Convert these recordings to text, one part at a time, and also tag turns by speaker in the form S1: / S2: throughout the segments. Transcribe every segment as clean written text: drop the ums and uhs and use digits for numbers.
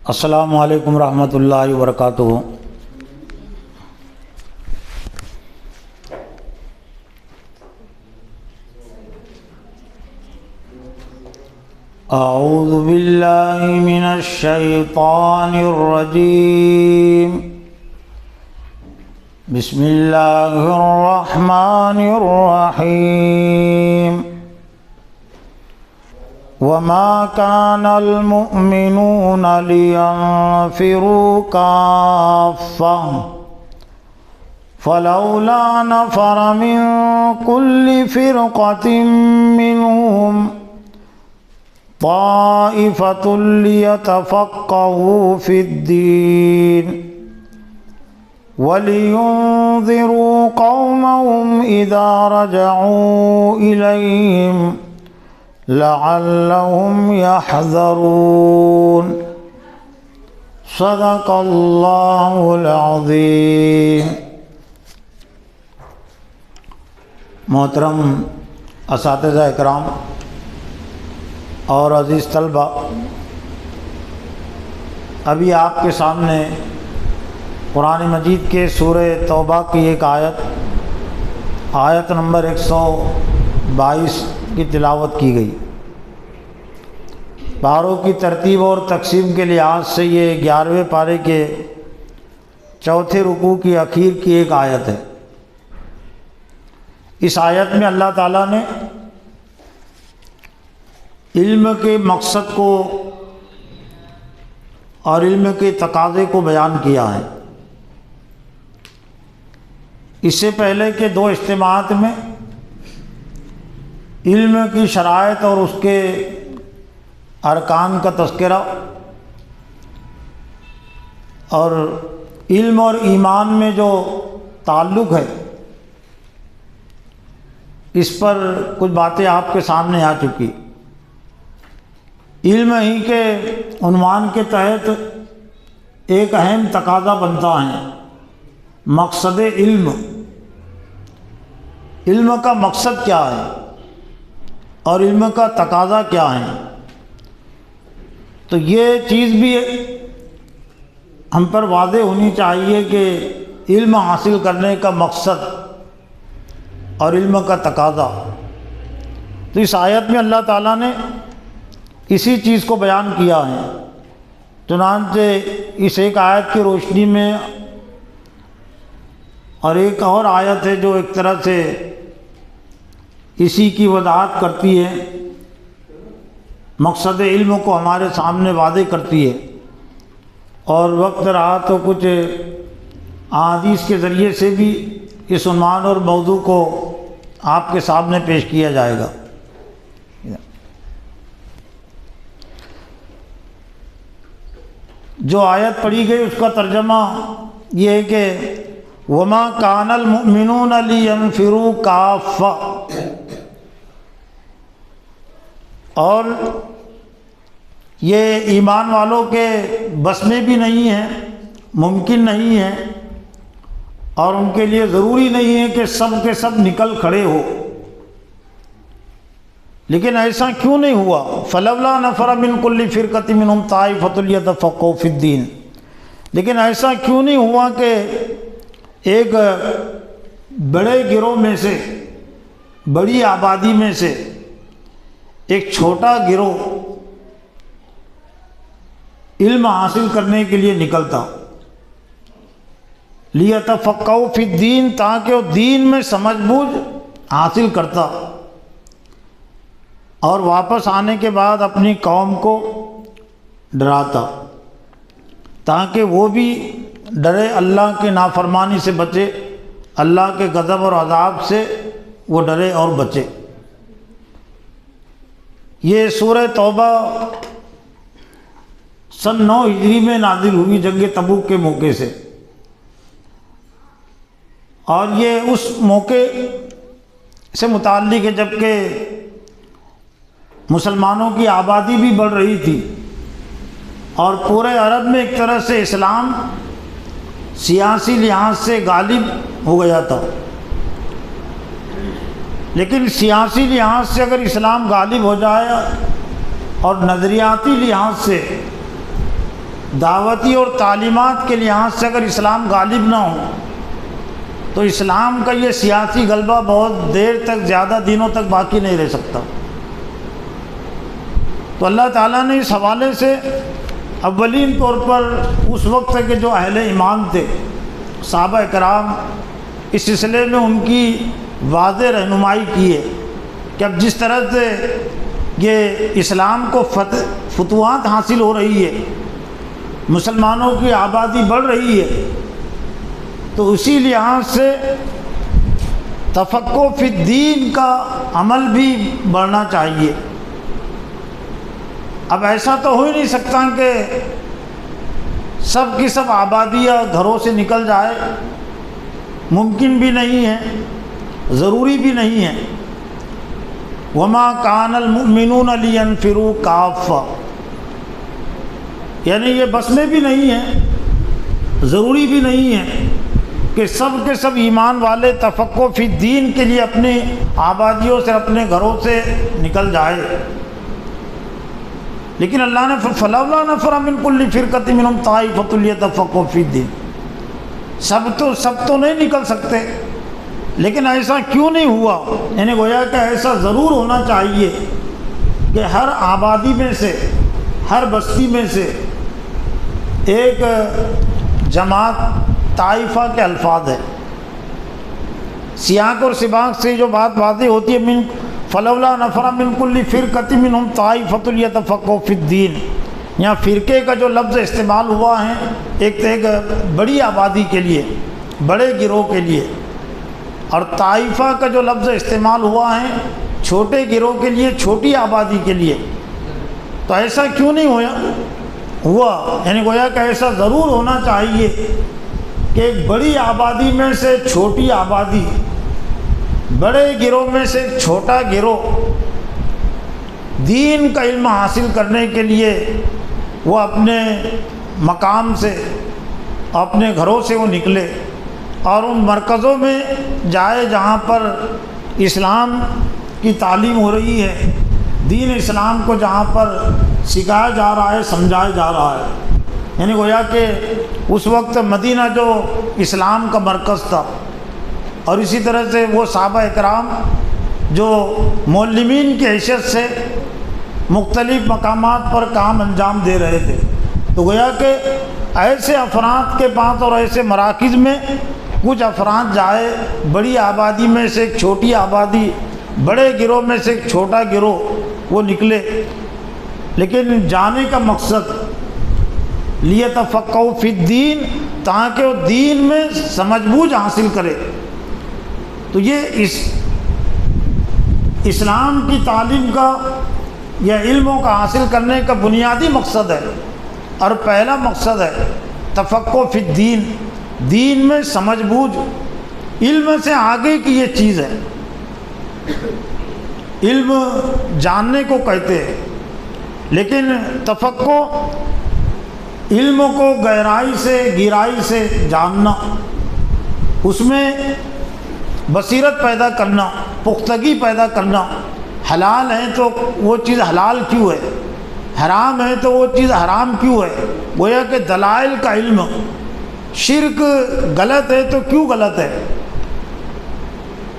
S1: السلام علیکم ورحمۃ اللہ وبرکاتہ۔ اعوذ باللہ من الشیطان الرجیم، بسم اللہ الرحمن الرحیم۔ وما كان المؤمنون لينفروا كافة فلولا نفر من كل فرقة منهم طائفة ليتفقهوا في الدين ولينذروا قومهم إذا رجعوا إليهم لعلهم يحذرون۔ صدق اللہ العظیم۔ محترم اساتذہ اکرام اور عزیز طلبہ، ابھی آپ کے سامنے قرآن مجید کے سورہ توبہ کی ایک آیت نمبر 122 کی تلاوت کی گئی۔ پاروں کی ترتیب اور تقسیم کے لحاظ سے یہ 11ویں پارے کے چوتھے رکوع کی اخیر کی ایک آیت ہے۔ اس آیت میں اللہ تعالیٰ نے علم کے مقصد کو اور علم کے تقاضے کو بیان کیا ہے۔ اس سے پہلے کے دو اجتماعات میں علم کی شرائط اور اس کے ارکان کا تذکرہ اور علم اور ایمان میں جو تعلق ہے اس پر کچھ باتیں آپ کے سامنے آ چکی۔ علم ہی کے عنوان کے تحت ایک اہم تقاضا بنتا ہے مقصد علم۔ علم کا مقصد کیا ہے اور علم کا تقاضا کیا ہے، تو یہ چیز بھی ہم پر واضح ہونی چاہیے کہ علم حاصل کرنے کا مقصد اور علم کا تقاضا۔ تو اس آیت میں اللہ تعالیٰ نے اسی چیز کو بیان کیا ہے۔ چنانچہ اس ایک آیت کی روشنی میں اور ایک اور آیت ہے جو ایک طرح سے اسی کی وضاحت کرتی ہے، مقصد علم کو ہمارے سامنے واضح کرتی ہے، اور وقت رہا تو کچھ احادیث کے ذریعے سے بھی اس عنوان اور موضوع کو آپ کے سامنے پیش کیا جائے گا۔ جو آیت پڑھی گئی اس کا ترجمہ یہ ہے کہ وما کان المؤمنون لینفروا کافہ، اور یہ ایمان والوں کے بس میں بھی نہیں ہے، ممکن نہیں ہے، اور ان کے لیے ضروری نہیں ہے کہ سب کے سب نکل کھڑے ہو۔ لیکن ایسا کیوں نہیں ہوا؟ فلولا نفر من کل فرقۃ منہم طائفۃ لیتفقہوا فی الدین، لیکن ایسا کیوں نہیں ہوا کہ ایک بڑے گروہ میں سے، بڑی آبادی میں سے ایک چھوٹا گروہ علم حاصل کرنے کے لیے نکلتا، لیتفقہوا فی الدین، تاکہ وہ دین میں سمجھ بوجھ حاصل کرتا اور واپس آنے کے بعد اپنی قوم کو ڈراتا، تاکہ وہ بھی ڈرے، اللہ کے نافرمانی سے بچے، اللہ کے غضب اور عذاب سے وہ ڈرے اور بچے۔ یہ سورہ توبہ سن 9 ہجری میں نازل ہوئی جنگ تبوک کے موقع سے، اور یہ اس موقع سے متعلق ہے جبکہ مسلمانوں کی آبادی بھی بڑھ رہی تھی اور پورے عرب میں ایک طرح سے اسلام سیاسی لحاظ سے غالب ہو گیا تھا۔ لیکن سیاسی لحاظ سے اگر اسلام غالب ہو جائے اور نظریاتی لحاظ سے دعوتی اور تعلیمات کے لحاظ سے اگر اسلام غالب نہ ہو تو اسلام کا یہ سیاسی غلبہ بہت دیر تک، زیادہ دنوں تک باقی نہیں رہ سکتا۔ تو اللہ تعالیٰ نے اس حوالے سے اولین طور پر اس وقت کے جو اہل ایمان تھے، صحابہ کرام، اس سلسلے میں ان کی واضح رہنمائی کی ہے کہ اب جس طرح سے یہ اسلام کو فتوحات حاصل ہو رہی ہے، مسلمانوں کی آبادی بڑھ رہی ہے، تو اسی لحاظ سے تفقہ فی الدین کا عمل بھی بڑھنا چاہیے۔ اب ایسا تو ہو ہی نہیں سکتا کہ سب کی سب آبادیاں گھروں سے نکل جائے، ممکن بھی نہیں ہے، ضروری بھی نہیں ہے۔ وما کان المؤمنون لینفروا کافہ، یعنی یہ بس میں بھی نہیں ہے، ضروری بھی نہیں ہے کہ سب کے سب ایمان والے تفقہ فی الدین کے لیے اپنی آبادیوں سے، اپنے گھروں سے نکل جائے۔ لیکن اللہ نے فلولا نفر من کل فرقۃ منہم طائفۃ لیتفقہوا فی الدین، سب تو نہیں نکل سکتے، لیکن ایسا کیوں نہیں ہوا؟ یعنی گویا کہ ایسا ضرور ہونا چاہیے کہ ہر آبادی میں سے، ہر بستی میں سے ایک جماعت، طائفہ کے الفاظ ہے، سیاق اور سباق سے جو بات واضح ہوتی ہے، من فلولا نفر من کل فرقۃ منہم طائفۃ لیتفقہوا فی الدین، یہاں فرقے کا جو لفظ استعمال ہوا ہے ایک بڑی آبادی کے لیے، بڑے گروہ کے لیے، اور طائفہ کا جو لفظ استعمال ہوا ہے چھوٹے گروہ کے لیے، چھوٹی آبادی کے لیے۔ تو ایسا کیوں نہیں ہوا؟ یعنی گویا کہ ایسا ضرور ہونا چاہیے کہ ایک بڑی آبادی میں سے چھوٹی آبادی، بڑے گروہ میں سے چھوٹا گروہ دین کا علم حاصل کرنے کے لیے وہ اپنے مقام سے، اپنے گھروں سے وہ نکلے اور ان مرکزوں میں جائے جہاں پر اسلام کی تعلیم ہو رہی ہے، دین اسلام کو جہاں پر سکھایا جا رہا ہے، سمجھایا جا رہا ہے۔ یعنی گویا کہ اس وقت مدینہ جو اسلام کا مرکز تھا، اور اسی طرح سے وہ صحابہ اکرام جو معلمین کی حیثیت سے مختلف مقامات پر کام انجام دے رہے تھے، تو گویا کہ ایسے افراد کے پاس اور ایسے مراکز میں کچھ افراد جائے، بڑی آبادی میں سے ایک چھوٹی آبادی، بڑے گروہ میں سے ایک چھوٹا گروہ وہ نکلے، لیکن جانے کا مقصد لیتفقہوا فی الدین، تاکہ وہ دین میں سمجھ بوجھ حاصل کرے۔ تو یہ اسلام کی تعلیم کا یا علموں کا حاصل کرنے کا بنیادی مقصد ہے، اور پہلا مقصد ہے تفقہ فی الدین، دین میں سمجھ بوجھ۔ علم سے آگے کی یہ چیز ہے، علم جاننے کو کہتے ہیں، لیکن تفقہ علم کو گہرائی سے، گہرائی سے جاننا، اس میں بصیرت پیدا کرنا، پختگی پیدا کرنا۔ حلال ہے تو وہ چیز حلال کیوں ہے، حرام ہے تو وہ چیز حرام کیوں ہے، گویا کہ دلائل کا علم۔ شرک غلط ہے تو کیوں غلط ہے،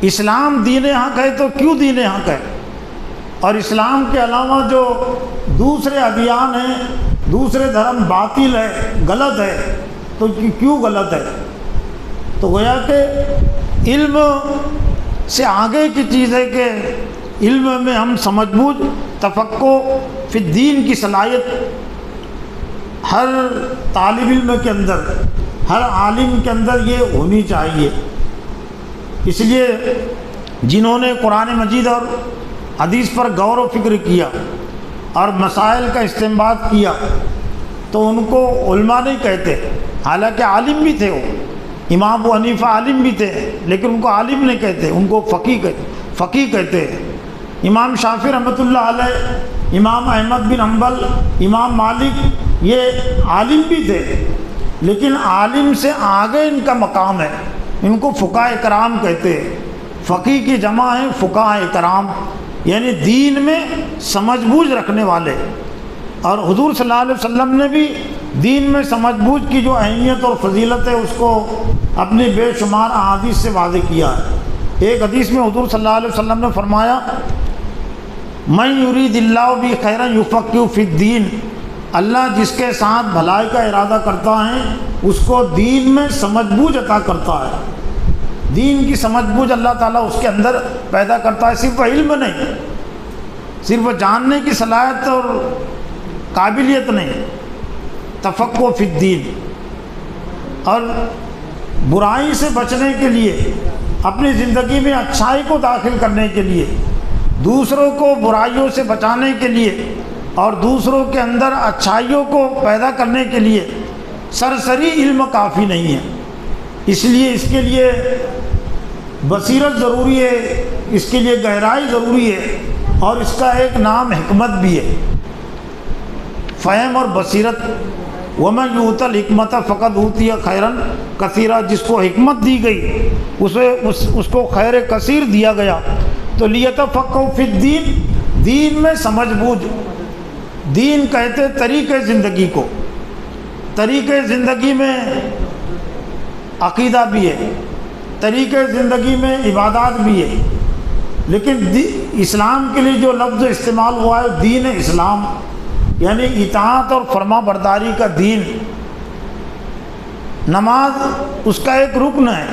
S1: اسلام دین حق ہے تو کیوں دین حق ہے، اور اسلام کے علاوہ جو دوسرے ادیان ہیں، دوسرے دھرم باطل ہے، غلط ہے، تو کیوں غلط ہے۔ تو گویا کہ علم سے آگے کی چیز ہے کہ علم میں ہم سمجھ بوجھ، تفقہ فی الدین کی صلاحیت ہر طالب علم کے اندر، ہر عالم کے اندر یہ ہونی چاہیے۔ اس لیے جنہوں نے قرآن مجید اور حدیث پر غور و فکر کیا اور مسائل کا استنباط کیا، تو ان کو علماء نہیں کہتے، حالانکہ عالم بھی تھے، وہ امام ابو حنیفہ عالم بھی تھے، لیکن ان کو عالم نہیں کہتے، ان کو فقیہ کہتے ہیں۔ امام شافعی رحمۃ اللہ علیہ، امام احمد بن حنبل، امام مالک، یہ عالم بھی تھے، لیکن عالم سے آگے ان کا مقام ہے، ان کو فقہاء کرام کہتے ہیں۔ فقیہ کی جمع ہے فقہاء کرام، یعنی دین میں سمجھ بوجھ رکھنے والے۔ اور حضور صلی اللہ علیہ وسلم نے بھی دین میں سمجھ بوجھ کی جو اہمیت اور فضیلت ہے اس کو اپنی بے شمار احادیث سے واضح کیا ہے۔ ایک حدیث میں حضور صلی اللہ علیہ وسلم نے فرمایا، من یرید اللہ بہ خیرا یفقہہ فی الدین، اللہ جس کے ساتھ بھلائی کا ارادہ کرتا ہے اس کو دین میں سمجھ بوجھ عطا کرتا ہے۔ دین کی سمجھ بوجھ اللہ تعالیٰ اس کے اندر پیدا کرتا ہے، صرف علم نہیں، صرف جاننے کی صلاحیت اور قابلیت نہیں، تفقہ فی الدین۔ اور برائی سے بچنے کے لیے، اپنی زندگی میں اچھائی کو داخل کرنے کے لیے، دوسروں کو برائیوں سے بچانے کے لیے اور دوسروں کے اندر اچھائیوں کو پیدا کرنے کے لیے سرسری علم کافی نہیں ہے۔ اس لیے اس کے لیے بصیرت ضروری ہے، اس کے لیے گہرائی ضروری ہے، اور اس کا ایک نام حکمت بھی ہے، فہم اور بصیرت۔ وَمَنْ يُؤْتَ الْحِكْمَةَ فَقَدْ أُوتِيَ خَيْرًا كَثِيرًا، جس کو حکمت دی گئی اس کو خیر کثیر دیا گیا۔ تو لِيَتَفَقَّهُوا فِي الدِّينِ، دین میں سمجھ بوجھ، دین کہتے طریقے زندگی کو، طریقے زندگی میں عقیدہ بھی ہے، طریقے زندگی میں عبادات بھی ہے، لیکن اسلام کے لیے جو لفظ استعمال ہوا ہے دین اسلام، یعنی اطاعت اور فرما برداری کا دین۔ نماز اس کا ایک رکن ہے،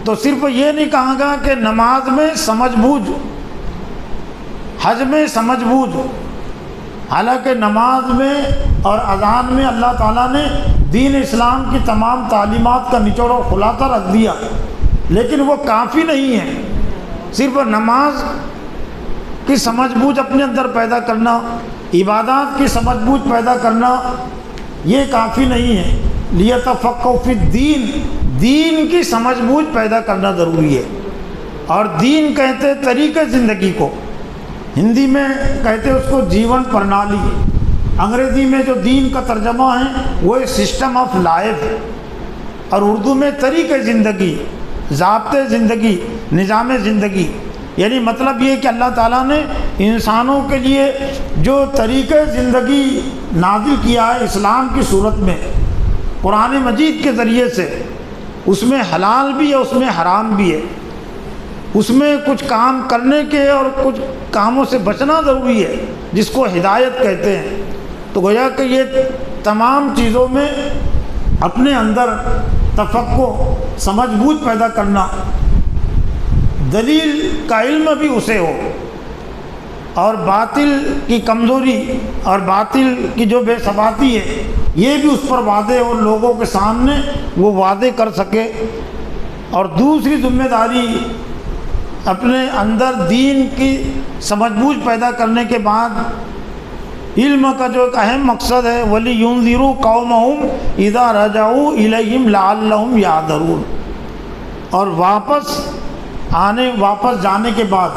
S1: تو صرف یہ نہیں کہا گا کہ نماز میں سمجھ بوجھ، حج میں سمجھ بوجھ، حالانکہ نماز میں اور اذان میں اللہ تعالیٰ نے دین اسلام کی تمام تعلیمات کا نچوڑ اور خلاصہ رکھ دیا، لیکن وہ کافی نہیں ہے۔ صرف نماز کی سمجھ بوجھ اپنے اندر پیدا کرنا، عبادات کی سمجھ بوجھ پیدا کرنا، یہ کافی نہیں ہے۔ لیتفقہوا فی الدین، دین کی سمجھ بوجھ پیدا کرنا ضروری ہے۔ اور دین کہتے طریقے زندگی کو، ہندی میں کہتے اس کو جیون پرنالی، انگریزی میں جو دین کا ترجمہ ہے وہ سسٹم آف لائف، اور اردو میں طریقے زندگی، ضابطے زندگی، نظام زندگی۔ یعنی مطلب یہ کہ اللہ تعالیٰ نے انسانوں کے لیے جو طریقے زندگی نازل کیا ہے اسلام کی صورت میں، قرآن مجید کے ذریعے سے، اس میں حلال بھی ہے، اس میں حرام بھی ہے، اس میں کچھ کام کرنے کے اور کچھ کاموں سے بچنا ضروری ہے، جس کو ہدایت کہتے ہیں۔ تو گویا کہ یہ تمام چیزوں میں اپنے اندر تفقہ، سمجھ بوجھ پیدا کرنا، دلیل کا علم بھی اسے ہو، اور باطل کی کمزوری اور باطل کی جو بے ثباتی ہے یہ بھی اس پر واضح اور لوگوں کے سامنے وہ واضح کر سکے۔ اور دوسری ذمہ داری، اپنے اندر دین کی سمجھ بوجھ پیدا کرنے کے بعد علم کا جو ایک اہم مقصد ہے، وَلِيُنذِرُوا قَوْمَهُمْ إِذَا رَجَعُوا إِلَيْهِمْ لَعَلَّهُمْ يَحْذَرُونَ، اور واپس جانے کے بعد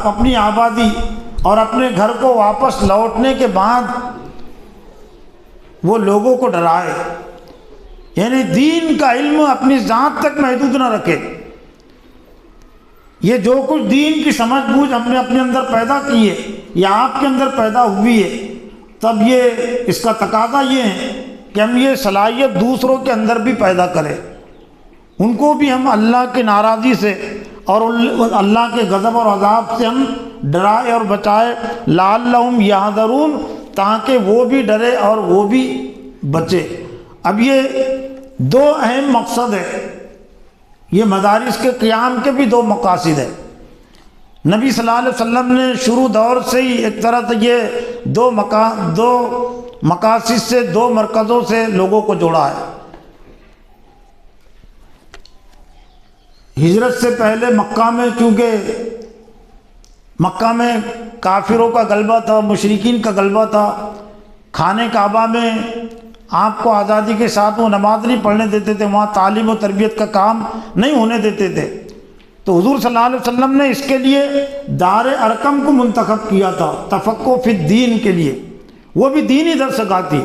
S1: اپنی آبادی اور اپنے گھر کو واپس لوٹنے کے بعد وہ لوگوں کو ڈرائے، یعنی دین کا علم اپنی ذات تک محدود نہ رکھے۔ یہ جو کچھ دین کی سمجھ بوجھ ہم نے اپنے اندر پیدا کی ہے یا آپ کے اندر پیدا ہوئی ہے، تب یہ اس کا تقاضا یہ ہے کہ ہم یہ صلاحیت دوسروں کے اندر بھی پیدا کریں، ان کو بھی ہم اللہ کی ناراضی سے اور اللہ کے غضب اور عذاب سے ہم ڈرائے اور بچائے، لعلہم یحذرون، تاکہ وہ بھی ڈرے اور وہ بھی بچے۔ اب یہ دو اہم مقصد ہے، یہ مدارس کے قیام کے بھی دو مقاصد ہیں۔ نبی صلی اللہ علیہ وسلم نے شروع دور سے ہی ایک طرح سے یہ دو مقاصد سے، دو مرکزوں سے لوگوں کو جوڑا ہے۔ ہجرت سے پہلے مکہ میں، چونکہ مکہ میں کافروں کا غلبہ تھا، مشرکین کا غلبہ تھا، خانہ کعبہ میں آپ کو آزادی کے ساتھ وہ نماز نہیں پڑھنے دیتے تھے، وہاں تعلیم و تربیت کا کام نہیں ہونے دیتے تھے، تو حضور صلی اللہ علیہ وسلم نے اس کے لیے دار ارقم کو منتخب کیا تھا تفقہ فی الدین کے لیے۔ وہ بھی دینی درس سکھاتی،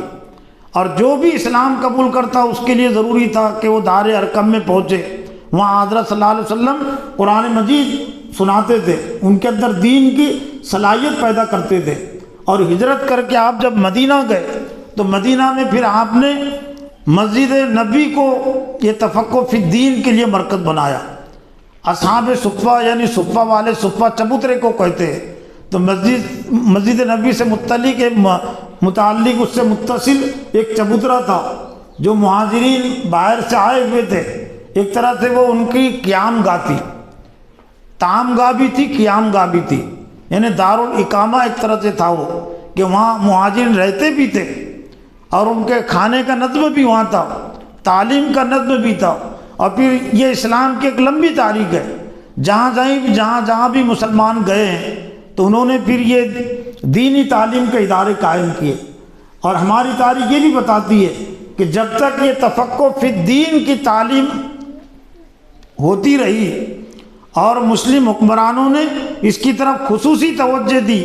S1: اور جو بھی اسلام قبول کرتا اس کے لیے ضروری تھا کہ وہ دار ارقم میں پہنچے، وہاں حضرت صلی اللہ علیہ وسلم قرآن مجید سناتے تھے، ان کے اندر دین کی صلاحیت پیدا کرتے تھے۔ اور ہجرت کر کے آپ جب مدینہ گئے تو مدینہ میں پھر آپ نے مسجد نبی کو یہ تفقہ فی الدین کے لیے مرکز بنایا۔ اصحاب صفہ یعنی صفہ والے، صفہ چبوترے کو کہتے ہیں، تو مسجد نبی سے متعلق اس سے متصل ایک چبوترا تھا جو مہاجرین باہر سے آئے ہوئے تھے، ایک طرح سے وہ ان کی قیام گاہ تھی، طعام گاہ بھی تھی، قیام گاہ بھی تھی، یعنی دارالاقامہ ایک طرح سے تھا وہ، کہ وہاں مہاجرین رہتے بھی تھے اور ان کے کھانے کا نظم بھی وہاں تھا، تعلیم کا نظم بھی تھا۔ اور پھر یہ اسلام کی ایک لمبی تاریخ ہے، جہاں بھی مسلمان گئے ہیں تو انہوں نے پھر یہ دینی تعلیم کے ادارے قائم کیے۔ اور ہماری تاریخ یہ بھی بتاتی ہے کہ جب تک یہ تفقہ فی الدین کی تعلیم ہوتی رہی اور مسلم حکمرانوں نے اس کی طرف خصوصی توجہ دی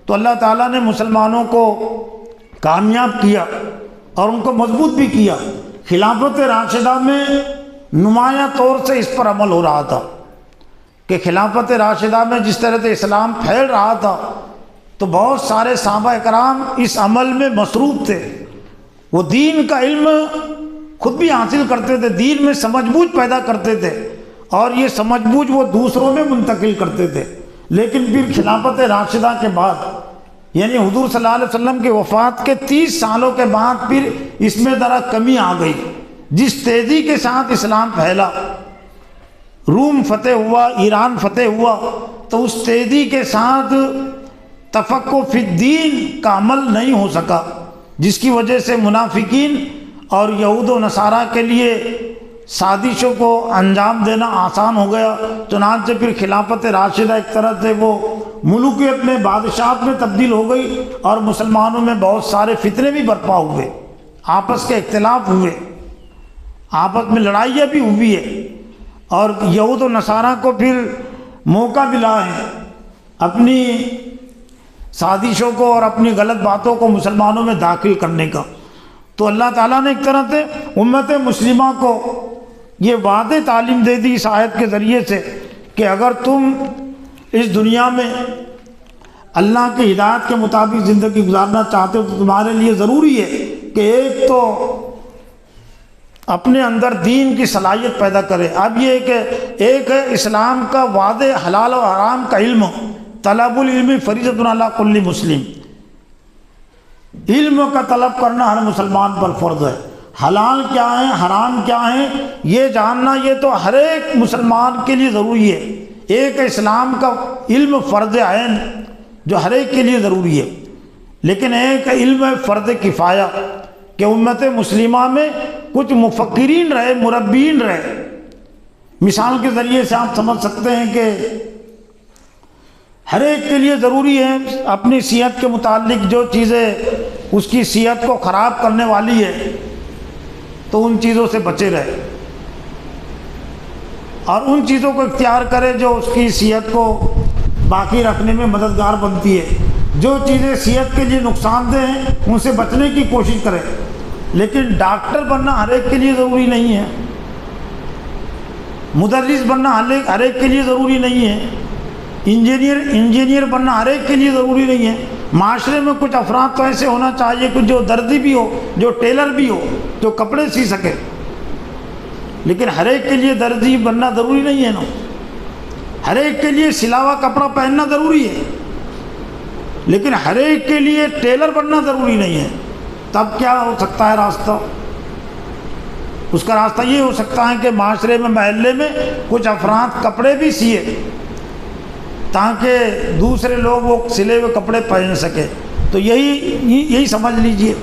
S1: تو اللہ تعالیٰ نے مسلمانوں کو کامیاب کیا اور ان کو مضبوط بھی کیا۔ خلافت راشدہ میں نمایاں طور سے اس پر عمل ہو رہا تھا کہ خلافت راشدہ میں جس طرح سے اسلام پھیل رہا تھا تو بہت سارے صحابہ اکرام اس عمل میں مصروف تھے، وہ دین کا علم خود بھی حاصل کرتے تھے، دین میں سمجھ بوجھ پیدا کرتے تھے اور یہ سمجھ بوجھ وہ دوسروں میں منتقل کرتے تھے۔ لیکن پھر خلافت راشدہ کے بعد یعنی حضور صلی اللہ علیہ وسلم کی وفات کے 30 سالوں کے بعد پھر اس میں ذرا کمی آ گئی۔ جس تیزی کے ساتھ اسلام پھیلا، روم فتح ہوا، ایران فتح ہوا، تو اس تیزی کے ساتھ تفقہ فی الدین کا عمل نہیں ہو سکا، جس کی وجہ سے منافقین اور یہود و نصارہ کے لیے سازشوں کو انجام دینا آسان ہو گیا۔ چنانچہ پھر خلافت راشدہ ایک طرح سے وہ ملوکیت میں، بادشاہت میں تبدیل ہو گئی اور مسلمانوں میں بہت سارے فتنے بھی برپا ہوئے، آپس کے اختلاف ہوئے، آپس میں لڑائیاں بھی ہوئی ہے، اور یہود و نصارہ کو پھر موقع ملا ہے اپنی سازشوں کو اور اپنی غلط باتوں کو مسلمانوں میں داخل کرنے کا۔ تو اللہ تعالیٰ نے ایک طرح سے امت مسلمہ کو یہ واضح تعلیم دے دی اس آیت کے ذریعے سے کہ اگر تم اس دنیا میں اللہ کی ہدایت کے مطابق زندگی گزارنا چاہتے ہو تو تمہارے لیے ضروری ہے کہ ایک تو اپنے اندر دین کی صلاحیت پیدا کرے۔ اب یہ کہ ایک ہے اسلام کا واضح حلال و حرام کا علم، طلب العلم فریضۃ علی کل مسلم، علم کا طلب کرنا ہر مسلمان پر فرض ہے۔ حلال کیا ہے، حرام کیا ہے، یہ جاننا یہ تو ہر ایک مسلمان کے لیے ضروری ہے۔ ایک اسلام کا علم فرض عین جو ہر ایک کے لیے ضروری ہے، لیکن ایک علم فرض کفایہ کہ امت مسلمہ میں کچھ مفکرین رہے، مربین رہے۔ مثال کے ذریعے سے آپ سمجھ سکتے ہیں کہ ہر ایک کے لیے ضروری ہے اپنی صحت کے متعلق جو چیزیں اس کی صحت کو خراب کرنے والی ہے تو ان چیزوں سے بچے رہے اور ان چیزوں کو اختیار کرے جو اس کی صحت کو باقی رکھنے میں مددگار بنتی ہے۔ جو چیزیں صحت کے لیے نقصان دہ ہیں ان سے بچنے کی کوشش کرے۔ لیکن ڈاکٹر بننا ہر ایک کے لیے ضروری نہیں ہے، مدرس بننا ہر ایک کے لیے ضروری نہیں ہے، انجینئر بننا ہر ایک کے لیے ضروری نہیں ہے۔ معاشرے میں کچھ افراد تو ایسے ہونا چاہیے کہ جو دردی بھی ہو، جو ٹیلر بھی ہو، جو کپڑے سی سکے، لیکن ہر ایک کے لیے دردی بننا ضروری نہیں ہے نا، ہر ایک کے لیے سلا ہوا کپڑا پہننا ضروری ہے، لیکن ہر ایک کے لیے ٹیلر بننا ضروری نہیں ہے۔ تب کیا ہو سکتا ہے راستہ؟ اس کا راستہ یہ ہو سکتا ہے کہ معاشرے میں، محلے میں کچھ افراد کپڑے بھی سیے تاکہ دوسرے لوگ وہ سلے ہوئے کپڑے پہن سکے۔ تو یہی سمجھ لیجئے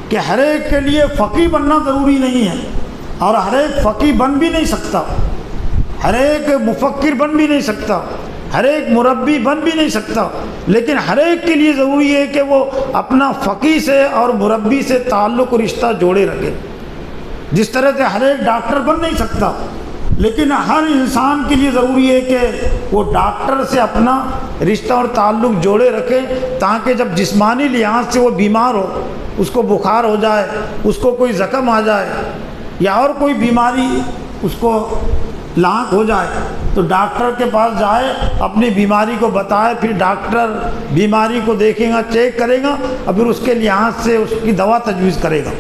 S1: کہ ہر ایک کے لیے فقیہ بننا ضروری نہیں ہے، اور ہر ایک فقیہ بن بھی نہیں سکتا، ہر ایک مفکر بن بھی نہیں سکتا، ہر ایک مربی بن بھی نہیں سکتا، لیکن ہر ایک کے لیے ضروری ہے کہ وہ اپنا فقیہ سے اور مربی سے تعلق و رشتہ جوڑے رکھے۔ جس طرح سے ہر ایک ڈاکٹر بن نہیں سکتا، لیکن ہر انسان کے لیے ضروری ہے کہ وہ ڈاکٹر سے اپنا رشتہ اور تعلق جوڑے رکھے، تاکہ جب جسمانی لحاظ سے وہ بیمار ہو، اس کو بخار ہو جائے، اس کو کوئی زخم آ جائے یا اور کوئی بیماری اس کو لاحق ہو جائے تو ڈاکٹر کے پاس جائے، اپنی بیماری کو بتائے، پھر ڈاکٹر بیماری کو دیکھے گا، چیک کرے گا، اور پھر اس کے لحاظ سے اس کی دوا تجویز کرے گا۔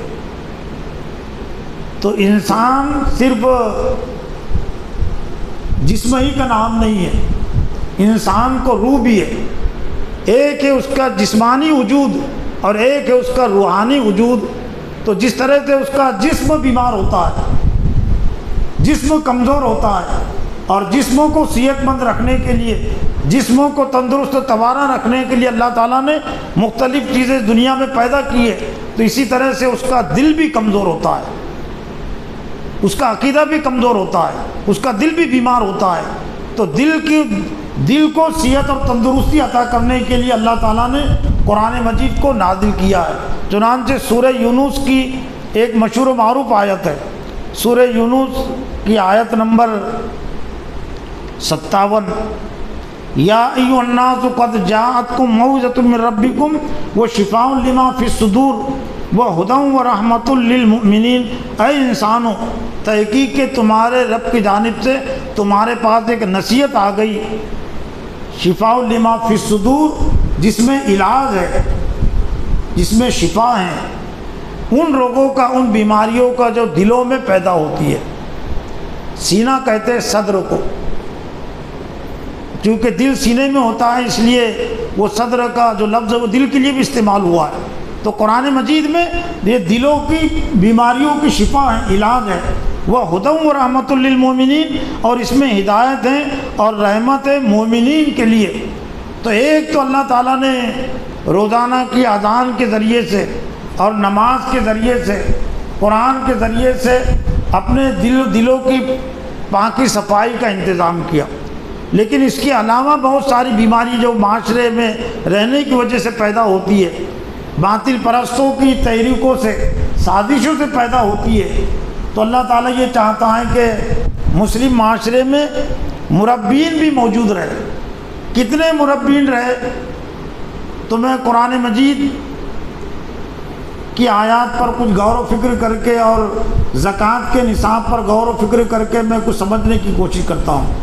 S1: تو انسان صرف جسم ہی کا نام نہیں ہے، انسان کو روح بھی ہے۔ ایک ہے اس کا جسمانی وجود اور ایک ہے اس کا روحانی وجود۔ تو جس طرح سے اس کا جسم بیمار ہوتا ہے، جسم کمزور ہوتا ہے، اور جسموں کو صحت مند رکھنے کے لیے، جسموں کو تندرست و توانا رکھنے کے لیے اللہ تعالیٰ نے مختلف چیزیں دنیا میں پیدا کی ہے، تو اسی طرح سے اس کا دل بھی کمزور ہوتا ہے، اس کا عقیدہ بھی کمزور ہوتا ہے، اس کا دل بھی بیمار ہوتا ہے۔ تو دل کو صحت اور تندرستی عطا کرنے کے لیے اللہ تعالیٰ نے قرآن مجید کو نازل کیا ہے۔ چنانچہ سورہ یونس کی ایک مشہور و معروف آیت ہے، سورہ یونس کی آیت نمبر 57، یا ایھا الناس قد جاءتکم موعظۃ من ربکم وشفاء لما فی الصدور وہدی ورحمۃ للمؤمنین۔ اے انسانوں، تحقیق کہ تمہارے رب کی جانب سے تمہارے پاس ایک نصیحت آ گئی، شفاء لما فی الصدور، جس میں علاج ہے، جس میں شفا ہے ان روگوں کا، ان بیماریوں کا جو دلوں میں پیدا ہوتی ہے۔ سینہ کہتے ہیں صدر کو، کیونکہ دل سینے میں ہوتا ہے، اس لیے وہ صدر کا جو لفظ ہے وہ دل کے لیے بھی استعمال ہوا ہے۔ تو قرآن مجید میں یہ دلوں کی بیماریوں کی شفا ہے، علاج ہے، وہ ہدی و رحمۃ للمؤمنین، اور اس میں ہدایت ہے اور رحمت ہے مومنین کے لیے۔ تو ایک تو اللہ تعالیٰ نے روزانہ کی اذان کے ذریعے سے اور نماز کے ذریعے سے، قرآن کے ذریعے سے اپنے دلوں کی پاکی صفائی کا انتظام کیا۔ لیکن اس کے علاوہ بہت ساری بیماری جو معاشرے میں رہنے کی وجہ سے پیدا ہوتی ہے، باطل پرستوں کی تحریکوں سے، سازشوں سے پیدا ہوتی ہے، تو اللہ تعالیٰ یہ چاہتا ہے کہ مسلم معاشرے میں مربین بھی موجود رہے۔ کتنے مربین رہے؟ تو میں قرآن مجید کی آیات پر کچھ غور و فکر کر کے اور زکوٰۃ کے نصاب پر غور و فکر کر کے میں کچھ سمجھنے کی کوشش کرتا ہوں۔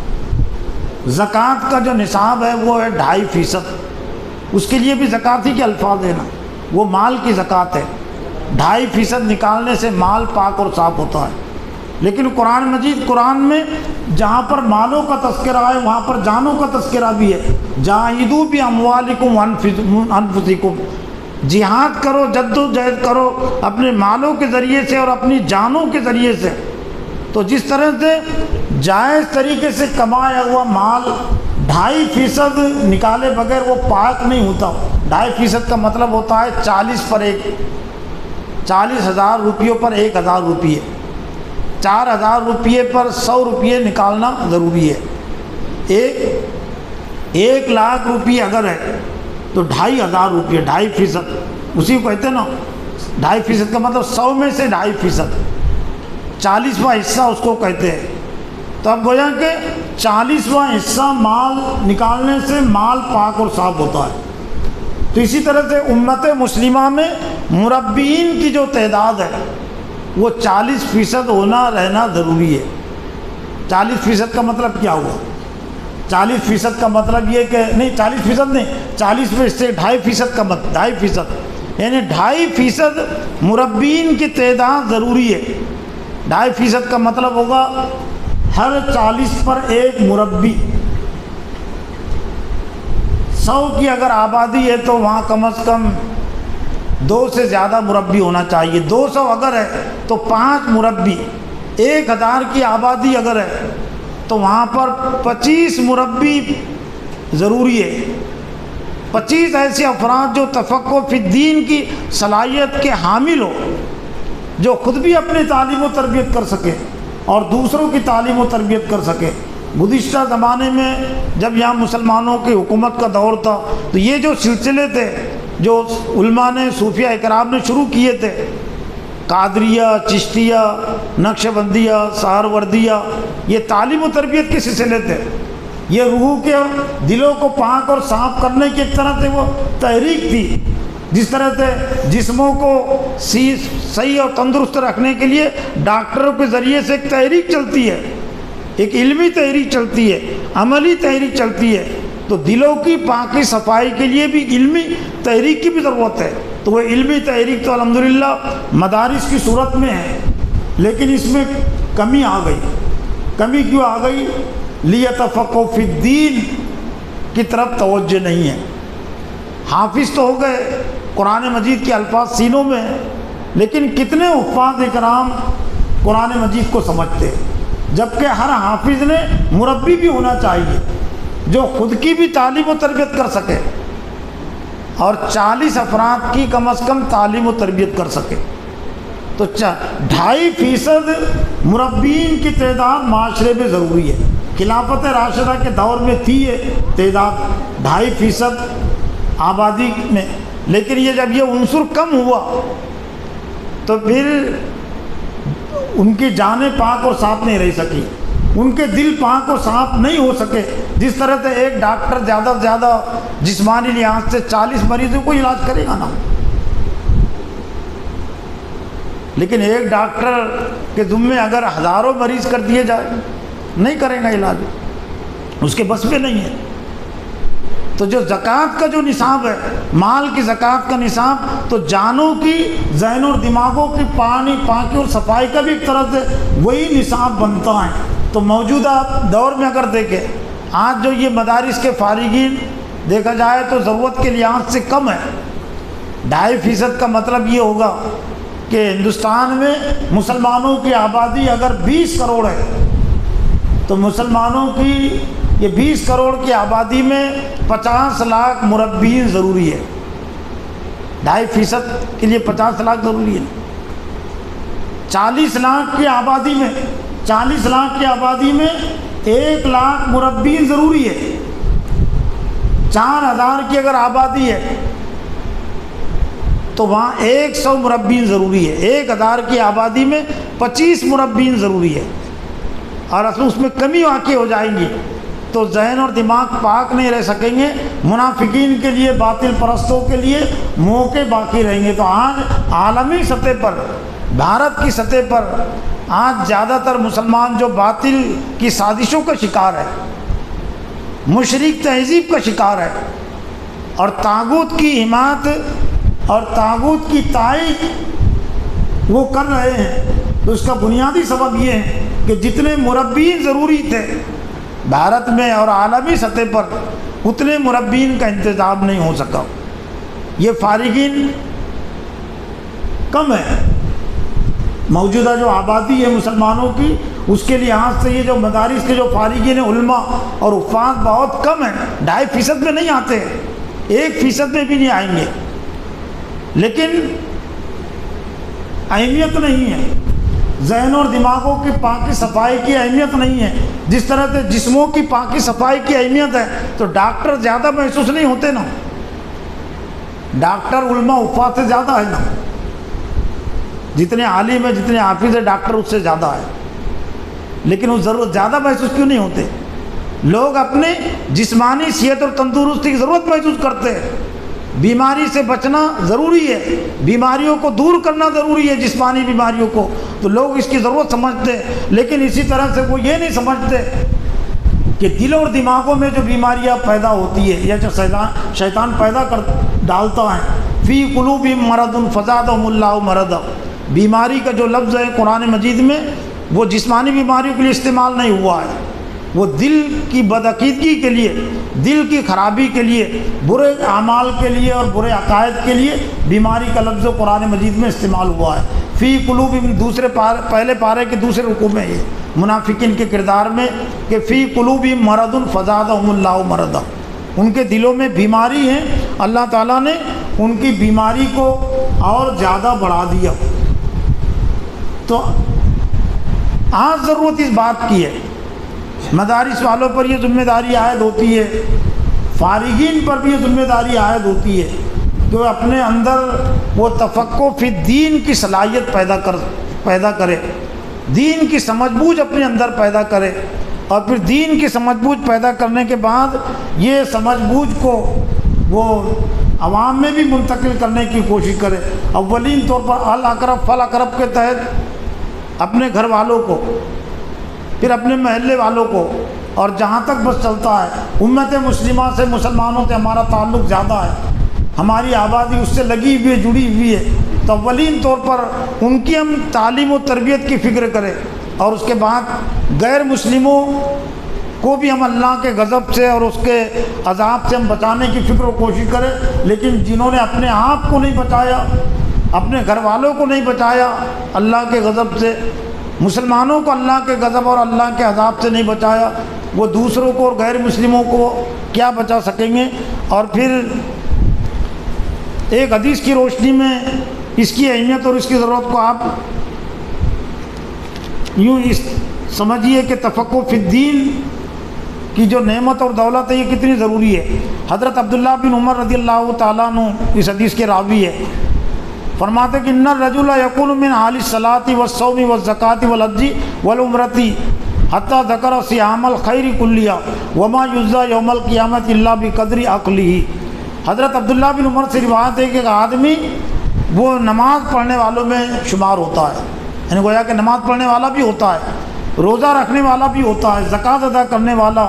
S1: زکوٰۃ کا جو نصاب ہے وہ ہے 2.5%۔ اس کے لیے بھی زکوٰۃ ہی کے الفاظ ہے نا، وہ مال کی زکوٰۃ ہے۔ 2.5% نکالنے سے مال پاک اور صاف ہوتا ہے۔ لیکن قرآن مجید، قرآن میں جہاں پر مالوں کا تذکرہ ہے وہاں پر جانوں کا تذکرہ بھی ہے۔ جاہدوا باموالکم وانفسکم، جہاد کرو، جد و جہد کرو اپنے مالوں کے ذریعے سے اور اپنی جانوں کے ذریعے سے۔ تو جس طرح سے جائز طریقے سے کمایا ہوا مال 2.5% نکالے بغیر وہ پاک نہیں ہوتا۔ 2.5% کا مطلب ہوتا ہے 40 پر 1، 40,000 روپیوں پر 1,000 روپیے، 4,000 روپیے پر 100 روپیے نکالنا ضروری ہے۔ 1 لاکھ روپیے اگر ہے تو 2,500 روپیے، 2.5%، اسی کو کہتے ہیں نا 2.5% کا مطلب 100 میں سے 2.5%، 40واں حصہ اس کو کہتے ہیں۔ تو اب گویا کہ 40واں حصہ مال نکالنے سے مال پاک اور صاف ہوتا ہے۔ تو اسی طرح سے امت مسلمہ میں مربین کی جو تعداد ہے وہ 40% ہونا رہنا ضروری ہے۔ 40% کا مطلب کیا ہوا؟ 40% کا مطلب یہ کہ نہیں، 40% نہیں، 40 میں سے 2.5% کا مطلب 2.5%، یعنی 2.5% مربین کی تعداد ضروری ہے۔ 2.5% کا مطلب ہوگا ہر 40 پر 1 مربی۔ 100 کی اگر آبادی ہے تو وہاں کم از کم 2 سے زیادہ مربی ہونا چاہیے۔ 200 اگر ہے تو 5 مربی۔ 1000 کی آبادی اگر ہے تو وہاں پر 25 مربی ضروری ہے۔ 25 ایسے افراد جو تفقہ فی الدین کی صلاحیت کے حامل ہو، جو خود بھی اپنی تعلیم و تربیت کر سکے اور دوسروں کی تعلیم و تربیت کر سکے۔ گزشتہ زمانے میں جب یہاں مسلمانوں کی حکومت کا دور تھا تو یہ جو سلسلے تھے جو علماء نے، صوفیہ اکرام نے شروع کیے تھے، قادریہ، چشتیہ، نقش بندیہ، سہروردیہ، یہ تعلیم و تربیت کے سلسلے تھے۔ یہ روح کے دلوں کو پاک اور صاف کرنے کی ایک طرح سے وہ تحریک تھی۔ جس طرح سے جسموں کو صحیح اور تندرست رکھنے کے لیے ڈاکٹروں کے ذریعے سے ایک تحریک چلتی ہے، ایک علمی تحریک چلتی ہے، عملی تحریک چلتی ہے، تو دلوں کی پاکی صفائی کے لیے بھی علمی تحریک کی بھی ضرورت ہے۔ تو وہ علمی تحریک تو الحمدللہ مدارس کی صورت میں ہے، لیکن اس میں کمی آ گئی۔ کمی کیوں آ گئی؟ لیتفقہوا فی الدین کی طرف توجہ نہیں ہے۔ حافظ تو ہو گئے، قرآن مجید کے الفاظ سینوں میں ہیں، لیکن کتنے حفاظ اکرام قرآن مجید کو سمجھتے ہیں؟ جبکہ ہر حافظ نے مربی بھی ہونا چاہیے جو خود کی بھی تعلیم و تربیت کر سکے، اور 40 افراد کی کم از کم تعلیم و تربیت کر سکے۔ تو 2.5% مربین کی تعداد معاشرے میں ضروری ہے۔ خلافت راشدہ کے دور میں تھی یہ تعداد 2.5% آبادی میں، لیکن یہ جب یہ عنصر کم ہوا تو پھر ان کی جانیں پاک اور صاف نہیں رہ سکی، ان کے دل پاک اور صاف نہیں ہو سکے۔ جس طرح سے ایک ڈاکٹر زیادہ سے زیادہ جسمانی لحاظ سے 40 مریضوں کو علاج کرے گا نا، لیکن ایک ڈاکٹر کے ذمے اگر ہزاروں مریض کر دیے جائے نہیں کرے گا علاج، اس کے بس میں نہیں ہے۔ تو جو زکوٰۃ کا جو نصاب ہے، مال کی زکوٰۃ کا نصاب، تو جانوں کی، ذہن اور دماغوں کی پاکی اور صفائی کا بھی ایک طرح سے وہی نصاب بنتا ہے۔ تو موجودہ دور میں اگر دیکھیں، آج جو یہ مدارس کے فارغین دیکھا جائے تو ضرورت کے لحاظ سے کم ہے۔ 2.5% کا مطلب یہ ہوگا کہ ہندوستان میں مسلمانوں کی آبادی اگر 20 کروڑ ہے تو مسلمانوں کی یہ 20 کروڑ کی آبادی میں 50 لاکھ مربین ضروری ہے۔ 2.5% کے لیے 50 لاکھ ضروری ہے۔ 40 لاکھ کی آبادی میں 1 لاکھ مربین ضروری ہے۔ 4000 کی اگر آبادی ہے تو وہاں 100 مربین ضروری ہے۔ 1000 کی آبادی میں 25 مربین ضروری ہے، اور اصل اس میں کمی واقع ہو جائیں گی تو ذہن اور دماغ پاک نہیں رہ سکیں گے۔ منافقین کے لیے، باطل پرستوں کے لیے موقع باقی رہیں گے۔ تو آج عالمی سطح پر، بھارت کی سطح پر آج زیادہ تر مسلمان جو باطل کی سازشوں کا شکار ہے، مشرک تہذیب کا شکار ہے، اور طاغوت کی حمایت اور طاغوت کی تائید وہ کر رہے ہیں، تو اس کا بنیادی سبب یہ ہے کہ جتنے مربین ضروری تھے بھارت میں اور عالمی سطح پر، اتنے مربین کا انتظام نہیں ہو سکا۔ یہ فارغین کم ہے۔ موجودہ جو آبادی ہے مسلمانوں کی، اس کے لحاظ سے یہ جو مدارس کے جو فارغین علماء اور حفاظ بہت کم ہیں۔ 2.5% میں نہیں آتے، 1% میں بھی نہیں آئیں گے، لیکن اہمیت نہیں ہے۔ ذہن اور دماغوں کی پاکی صفائی کی اہمیت نہیں ہے، جس طرح سے جسموں کی پاکی صفائی کی اہمیت ہے، تو ڈاکٹر زیادہ محسوس نہیں ہوتے نا۔ ڈاکٹر علماء حفاظ سے زیادہ ہے نا، جتنے عالم ہیں، جتنے حافظ ہیں، ڈاکٹر اس سے زیادہ ہے، لیکن وہ ضرورت زیادہ محسوس کیوں نہیں ہوتے؟ لوگ اپنے جسمانی صحت اور تندرستی کی ضرورت محسوس کرتے ہیں۔ بیماری سے بچنا ضروری ہے، بیماریوں کو دور کرنا ضروری ہے، جسمانی بیماریوں کو، تو لوگ اس کی ضرورت سمجھتے ہیں، لیکن اسی طرح سے وہ یہ نہیں سمجھتے کہ دل اور دماغوں میں جو بیماریاں پیدا ہوتی ہے یا جو شیطان پیدا کر ڈالتا ہے، فی قلوبہم مرض فزادہم اللہ مرضا، بیماری کا جو لفظ ہے قرآن مجید میں وہ جسمانی بیماریوں کے لیے استعمال نہیں ہوا ہے، وہ دل کی بدعقیدگی کے لیے، دل کی خرابی کے لیے، برے اعمال کے لیے اور برے عقائد کے لیے بیماری کا لفظ قرآن مجید میں استعمال ہوا ہے۔ فی قلوبہم پہلے پارے کے دوسرے رکوع میں یہ منافقین کے کردار میں کہ فی قلوبہم مرض فزادہم اللہ مرضا، ان کے دلوں میں بیماری ہے، اللہ تعالیٰ نے ان کی بیماری کو اور زیادہ بڑھا دیا۔ تو آج ضرورت اس بات کی ہے، مدارس والوں پر یہ ذمہ داری عائد ہوتی ہے، فارغین پر بھی یہ ذمہ داری عائد ہوتی ہے کہ وہ اپنے اندر وہ تفقہ فی الدین کی صلاحیت پیدا کرے، دین کی سمجھ بوجھ اپنے اندر پیدا کرے، اور پھر دین کی سمجھ بوجھ پیدا کرنے کے بعد یہ سمجھ بوجھ کو وہ عوام میں بھی منتقل کرنے کی کوشش کرے۔ اولین طور پر الاقرب فالاقرب کے تحت اپنے گھر والوں کو، پھر اپنے محلے والوں کو، اور جہاں تک بس چلتا ہے امت مسلمہ سے، مسلمانوں سے ہمارا تعلق زیادہ ہے، ہماری آبادی اس سے لگی ہوئی ہے، جڑی ہوئی ہے، تو اولین طور پر ان کی ہم تعلیم و تربیت کی فکر کریں، اور اس کے بعد غیر مسلموں کو بھی ہم اللہ کے غضب سے اور اس کے عذاب سے ہم بچانے کی فکر و کوشش کریں۔ لیکن جنہوں نے اپنے آپ کو نہیں بچایا، اپنے گھر والوں کو نہیں بچایا اللہ کے غضب سے، مسلمانوں کو اللہ کے غضب اور اللہ کے عذاب سے نہیں بچایا، وہ دوسروں کو اور غیر مسلموں کو کیا بچا سکیں گے؟ اور پھر ایک حدیث کی روشنی میں اس کی اہمیت اور اس کی ضرورت کو آپ یوں سمجھیے کہ تفقہ فی الدین کی جو نعمت اور دولت ہے یہ کتنی ضروری ہے۔ حضرت عبداللہ بن عمر رضی اللہ تعالیٰ عنہ اس حدیث کے راوی ہے، فرماتے کہ ان الرجل یکون من اہل الصلاۃ والصوم والزکاۃ والحج والعمرۃ حتی ذکر صیام الخیر کلیہ وما یجزی یوم القیامۃ الا بقدر عقلہ۔ حضرت عبداللہ بن عمر سے روایت ہے کہ ایک آدمی وہ نماز پڑھنے والوں میں شمار ہوتا ہے، یعنی گویا کہ نماز پڑھنے والا بھی ہوتا ہے، روزہ رکھنے والا بھی ہوتا ہے، زکوٰۃ ادا کرنے والا،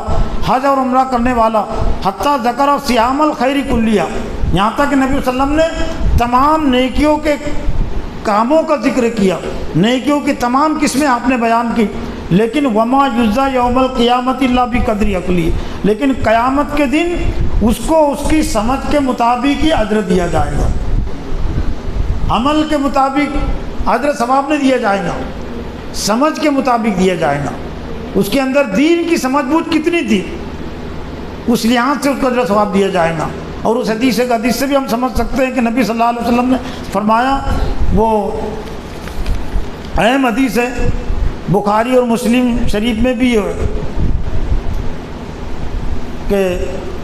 S1: حج اور عمرہ کرنے والا، حتیٰ ذکر صیام الخیر کلیہ، یہاں تک کہ نبی صلی اللہ علیہ وسلم نے تمام نیکیوں کے کاموں کا ذکر کیا، نیکیوں کی تمام قسمیں آپ نے بیان کی، لیکن وما یجزی یوم القیامۃ الا بقدر عقلہ، لیکن قیامت کے دن اس کو اس کی سمجھ کے مطابق ہی اجر دیا جائے گا، عمل کے مطابق اجر ثواب نہیں دیا جائے گا، سمجھ کے مطابق دیا جائے گا۔ اس کے اندر دین کی سمجھ بوجھ کتنی تھی اس لحاظ سے اس کو اجر ثواب دیا جائے گا۔ اور اس حدیث سے بھی ہم سمجھ سکتے ہیں کہ نبی صلی اللہ علیہ وسلم نے فرمایا، وہ اہم حدیث ہے، بخاری اور مسلم شریف میں بھی ہے کہ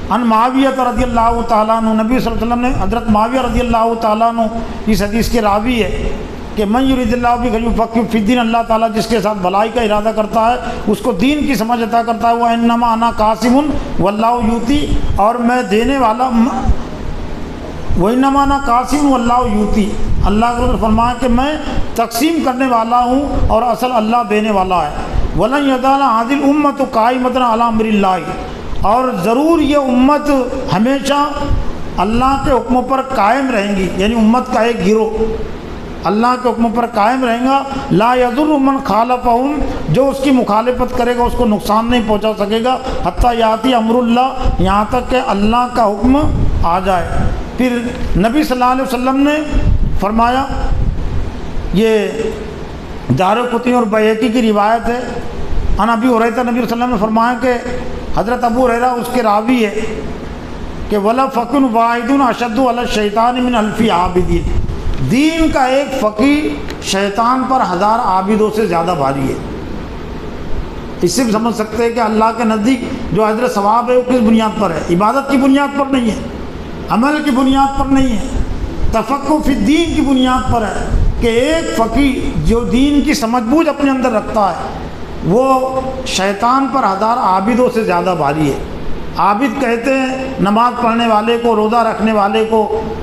S1: ان معاویہ رضی اللہ تعالیٰ عنہ، نبی صلی اللہ علیہ وسلم نے حضرت معاویہ رضی اللہ تعالیٰ عنہ اس حدیث کے راوی ہے کہ من یرید اللہ بہ یفقہہ فی الدین، اللہ تعالیٰ جس کے ساتھ بھلائی کا ارادہ کرتا ہے اس کو دین کی سمجھ عطا کرتا ہے۔ وہ انما انا قاسم واللہ یؤتی، اور میں دینے والا، وہ انما انا قاسم واللہ یؤتی، اللہ کے رسول فرمایا کہ میں تقسیم کرنے والا ہوں اور اصل اللہ دینے والا ہے۔ ولن یزال هذه الامة قائمة علی امر اللہ، اور ضرور یہ امت ہمیشہ اللہ کے حکموں پر قائم رہیں گی، یعنی امت کا ایک گروہ اللہ کے حکموں پر قائم رہیں گا، لا یضر من خالفہم، جو اس کی مخالفت کرے گا اس کو نقصان نہیں پہنچا سکے گا، حتیٰ یاتی امر اللہ، یہاں تک کہ اللہ کا حکم آ جائے۔ پھر نبی صلی اللہ علیہ وسلم نے فرمایا، یہ دارقطنی اور بیہقی کی روایت ہے، عن ابی ہریرہ، نبی صلی اللہ علیہ وسلم نے فرمایا کہ حضرت ابو ہریرہ اس کے راوی ہے کہ ولا فقہ واحد اشد علی الشیطان من الف عابد، دین کا ایک فقیہ شیطان پر 1000 عابدوں سے زیادہ بھاری ہے۔ اس سے بھی سمجھ سکتے ہیں کہ اللہ کے نزدیک جو اجر ثواب ہے وہ کس بنیاد پر ہے؟ عبادت کی بنیاد پر نہیں ہے، عمل کی بنیاد پر نہیں ہے، تفقہ فی الدین کی بنیاد پر ہے کہ ایک فقیہ جو دین کی سمجھ بوجھ اپنے اندر رکھتا ہے وہ شیطان پر 1000 عابدوں سے زیادہ بھاری ہے۔ عابد کہتے ہیں نماز پڑھنے والے کو، روزہ رکھنے والے کو،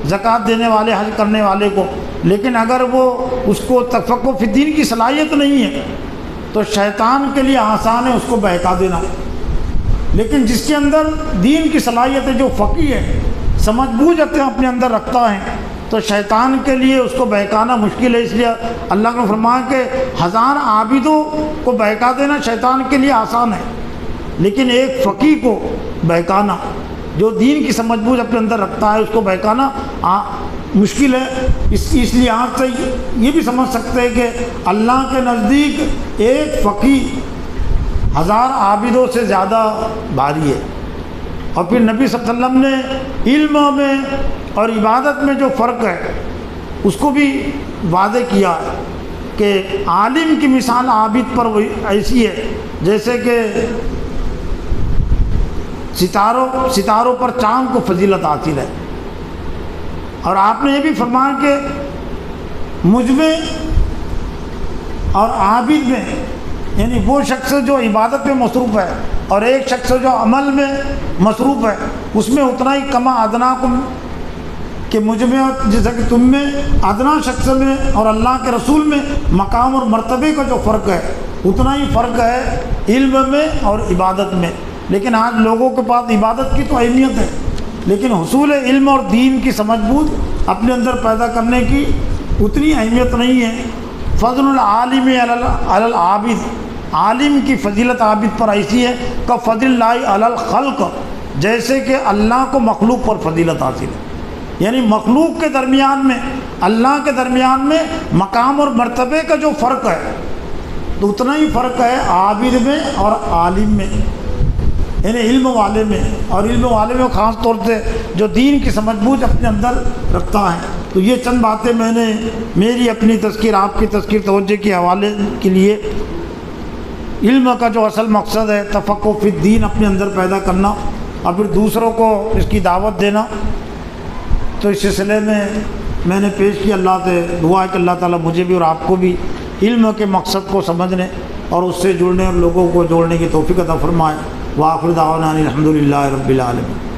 S1: زکوٰۃ دینے والے، حج کرنے والے کو، لیکن اگر وہ اس کو تفقہ فی الدین کی صلاحیت نہیں ہے تو شیطان کے لیے آسان ہے اس کو بہکا دینا، لیکن جس کے اندر دین کی صلاحیت ہے، جو فقیہ ہے، سمجھ بوجھ اپنے اندر رکھتا ہے، تو شیطان کے لیے اس کو بہکانا مشکل ہے۔ اس لیے اللہ نے فرمایا کہ 1000 عابدوں کو بہکا دینا شیطان کے لیے آسان ہے، لیکن ایک فقیہ کو بہکانا، جو دین کی سمجھ بوجھ اپنے اندر رکھتا ہے، اس کو بہکانا مشکل ہے۔ اس لیے آپ سے یہ بھی سمجھ سکتے ہیں کہ اللہ کے نزدیک ایک فقیہ 1000 عابدوں سے زیادہ بھاری ہے۔ اور پھر نبی صلی اللہ علیہ وسلم نے علم میں اور عبادت میں جو فرق ہے اس کو بھی واضح کیا ہے کہ عالم کی مثال عابد پر وہی ایسی ہے جیسے کہ ستاروں پر چاند کو فضیلت حاصل ہے۔ اور آپ نے یہ بھی فرمایا کہ مجھ میں اور عابد میں، یعنی وہ شخص جو عبادت میں مصروف ہے اور ایک شخص جو عمل میں مصروف ہے، اس میں اتنا ہی کما ادناکم، کہ مجھ میں اور جیسا کہ تم میں، ادنا شخص میں اور اللہ کے رسول میں مقام اور مرتبے کا جو فرق ہے اتنا ہی فرق ہے علم میں اور عبادت میں۔ لیکن آج لوگوں کے پاس عبادت کی تو اہمیت ہے، لیکن حصول علم اور دین کی سمجھ بوجھ اپنے اندر پیدا کرنے کی اتنی اہمیت نہیں ہے۔ فضل العالم علی العابد، عالم کی فضیلت عابد پر ایسی ہے کہ فضل اللہ علی الخلق، جیسے کہ اللہ کو مخلوق پر فضیلت حاصل ہے۔ یعنی مخلوق کے درمیان میں اللہ کے درمیان میں مقام اور مرتبے کا جو فرق ہے تو اتنا ہی فرق ہے عابد میں اور عالم میں، یعنی علم والے میں۔ اور علم والے میں خاص طور سے جو دین کی سمجھ بوجھ اپنے اندر رکھتا ہے۔ تو یہ چند باتیں میں نے میری اپنی تذکیر، آپ کی تذکیر توجہ کے حوالے کے لیے، علم کا جو اصل مقصد ہے تفقہ فی الدین اپنے اندر پیدا کرنا اور پھر دوسروں کو اس کی دعوت دینا، تو اس سلسلے میں نے پیش کیا۔ اللہ سے دعا ہے کہ اللہ تعالیٰ مجھے بھی اور آپ کو بھی علم کے مقصد کو سمجھنے اور اس سے جڑنے اور لوگوں کو جوڑنے کی توفیق عطا فرمائے۔ وآخر دعوانا الحمد للہ رب العالمین۔